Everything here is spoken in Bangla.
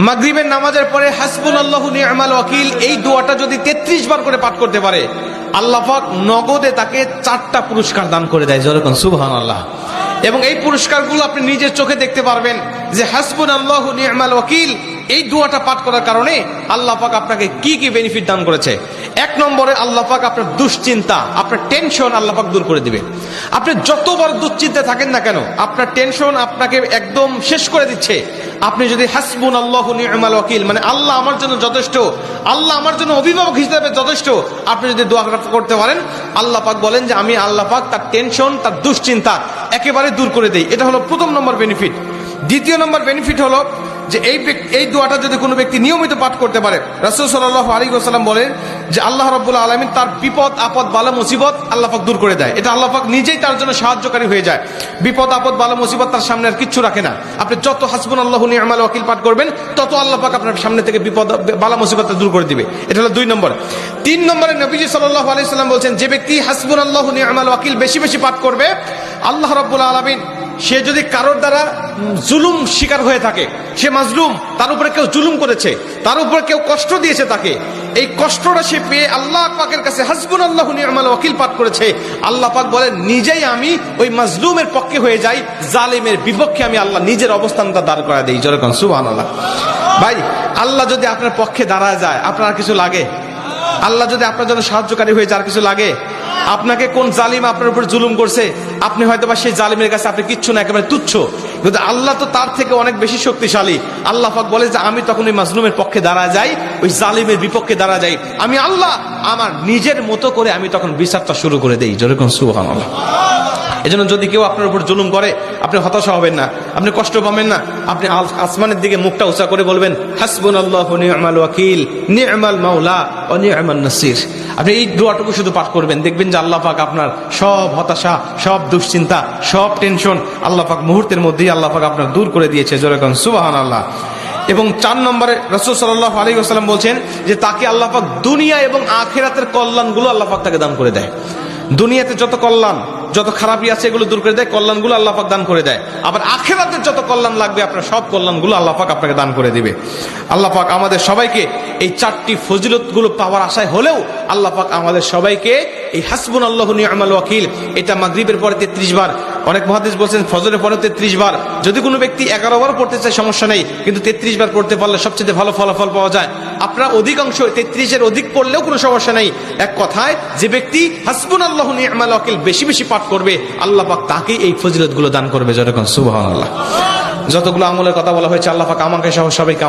মাগরিবের নামাজের পরে হাসবুনাল্লাহু নি'মাল ওয়াকিল এই দোয়াটা যদি 33 বার করে পাঠ করতে পারে, আল্লাহ পাক নগদে তাকে 4টা পুরস্কার দান করে দেয়। যেরকম সুবহানাল্লাহ। এবং এই পুরস্কারগুলো আপনি নিজের চোখে দেখতে পারবেন যে হাসবুনাল্লাহু নি'মাল ওয়াকিল এই দোয়াটা পাঠ করার কারণে আল্লাহ পাক আপনাকে কি কি বেনিফিট দান করেছে। 1 নম্বরে আল্লাহ পাক আপনার দুশ্চিন্তা, আপনার টেনশন আল্লাহ পাক দূর করে দিবে। আপনি যত বড় দুশ্চিন্তায় থাকেন না কেন, আপনার টেনশন আপনাকে একদম শেষ করে দিচ্ছে। আপনি যদি হাসবুনাল্লাহু নি'মাল ওয়াকিল মানে আল্লাহ আমার জন্য যথেষ্ট, আল্লাহ আমার জন্য অভিভাবক হিসেবে যথেষ্ট, আপনি যদি দোয়া করতে পারেন, আল্লাহ পাক বলেন যে আমি আল্লাহ পাক তার টেনশন, তার দুশ্চিন্তা একেবারে দূর করে দেই। এটা হলো প্রথম নম্বর বেনিফিট। দ্বিতীয় নম্বর বেনিফিট হলো যে এই দোয়াটা যদি কোনো ব্যক্তি নিয়মিত পাঠ করতে পারে, রাসূল সাল্লাল্লাহু আলাইহি ওয়াসাল্লাম বলেন যে আল্লাহ রাব্বুল আলামিন তার বিপদ আপদ বালা মুসিবত আল্লাহ পাক দূর করে দেয়। এটা আল্লাহ পাক নিজেই তার জন্য সাহায্যকারী হয়ে যায়। বিপদ আপদ বালা মুসিবত তার সামনে আর কিচ্ছু রাখে না। আপনি যত হাসবুনাল্লাহু নি'মাল ওয়াকিল পাঠ করবেন, তত আল্লাহ পাক আপনার সামনে থেকে বিপদ বালা মুসিবত দূর করে দিবে। এটা হলো 2 নম্বর। 3 নম্বরে নবীজি সাল্লাল্লাহু আলাইহি ওয়াসাল্লাম বলেন যে ব্যক্তি হাসবুনাল্লাহু নি'মাল ওয়াকিল বেশি বেশি পাঠ করবে, আল্লাহ রাব্বুল আলামিন সে যদি কারোর দ্বারা জুলুম শিকার হয়ে থাকে, সে মাজলুম, তার উপরে কেউ জুলুম করেছে, তার উপরে কেউ কষ্ট দিয়েছে, তাকে এই কষ্টটা সে পেয়ে আল্লাহ পাকের কাছে হাসবুনাল্লাহু নি'মাল ওয়াকিল পাঠ করেছে, আল্লাহ পাক বলেন নিজেই আমি ওই মাজলুমের পক্ষে হয়ে যাই, জালেমের বিপক্ষে আমি আল্লাহ নিজের অবস্থানটা দাঁড় করা দেই। যেরকম সুবহানাল্লাহ। ভাই, আল্লাহ যদি আপনার পক্ষে দাঁড়ায় যায়, আপনার কিছু লাগে? আল্লাহ যদি আপনার জন্য সাহায্যকারী হয়ে যায়, আর কিছু লাগে? আপনাকে কোন জালিম আপনার উপর জুলুম করছে, আপনি হয়তো বা সেই জালিমের কাছে আপনি কিচ্ছু না, একেবারে তুচ্ছ, কিন্তু আল্লাহ তো তার থেকে অনেক বেশি শক্তিশালী। আল্লাহ পাক বলে যে আমি তখন ওই মাজলুমের পক্ষে দাঁড়া যাই, ওই জালিমের বিপক্ষে দাঁড়া যাই, আমি আল্লাহ আমার নিজের মতো করে আমি তখন বিচারটা শুরু করে দেই। যেরকম সুবহানাল্লাহ। এজন্য যদি কেউ আপনার উপর জুলুম করে, আপনি হতাশা হবেন না, আপনি কষ্ট পাবেন না, আপনি আসমানের দিকে মুখটা উঁচা করে বলবেন হাসবুনাল্লাহু নি'মাল ওয়াকিল নি'মাল মাওলা ওয়া নি'মান নাসির। আপনি এই দোয়াটুকু শুধু পাঠ করবেন, দেখবেন যে আল্লাহ পাক আপনার সব হতাশা, সব দুশ্চিন্তা, সব টেনশন আল্লাহ পাক মুহূর্তের মধ্যেই আল্লাহ পাক আপনার দূর করে দিয়েছে। যেরকম সুবহানাল্লাহ। এবং 4 নম্বরে রাসূল সাল্লাল্লাহু আলাইহি ওয়াসাল্লাম বলছেন যে তাকে আল্লাহ পাক দুনিয়া এবং আখিরাতের কল্যাণগুলো আল্লাহ পাক তাকে দান করে দেয়। দুনিয়াতে যত কল্যাণ, যত খারাপই আছে এগুলো দূর করে দেয়, কল্যাণগুলো আল্লাহ পাক দান করে দেয়। আবার আখিরাতের যত কল্যাণ লাগবে আপনার সব কল্যাণগুলো আল্লাহ পাক আপনাকে দান করে দিবে। আল্লাহ পাক আমাদের সবাইকে এই 4টি ফজিলতগুলো পাওয়ার আশায় হলেও আল্লাহ পাক আমাদের সবাইকে এই হাসবুনাল্লাহু নি'মাল ওয়াকিল এটা মাগরিবের পরে 33 বার, অনেক মুহাদ্দিস বলেন ফজরের পরে 33 বার, যদি কোনো ব্যক্তি 11 বার পড়তে চায় সমস্যা নেই, কিন্তু 33 বার পড়তে পারলে সবচেয়ে ভালো ফলাফল পাওয়া যায়। আপনারা অধিকাংশ 33-এর অধিক পড়লেও কোনো সমস্যা নেই। এক কথায় যে ব্যক্তি হাসবুনাল্লাহু নি'মাল ওয়াকিল বেশি বেশি পাঠ করবে, আল্লাহ পাক তাকে এই ফজিলতগুলো দান করবে। যেরকম সুবহানাল্লাহ। যতগুলো আমলের কথা বলা হয়েছে আল্লাহ পাক আমাকে সহ সবাইকে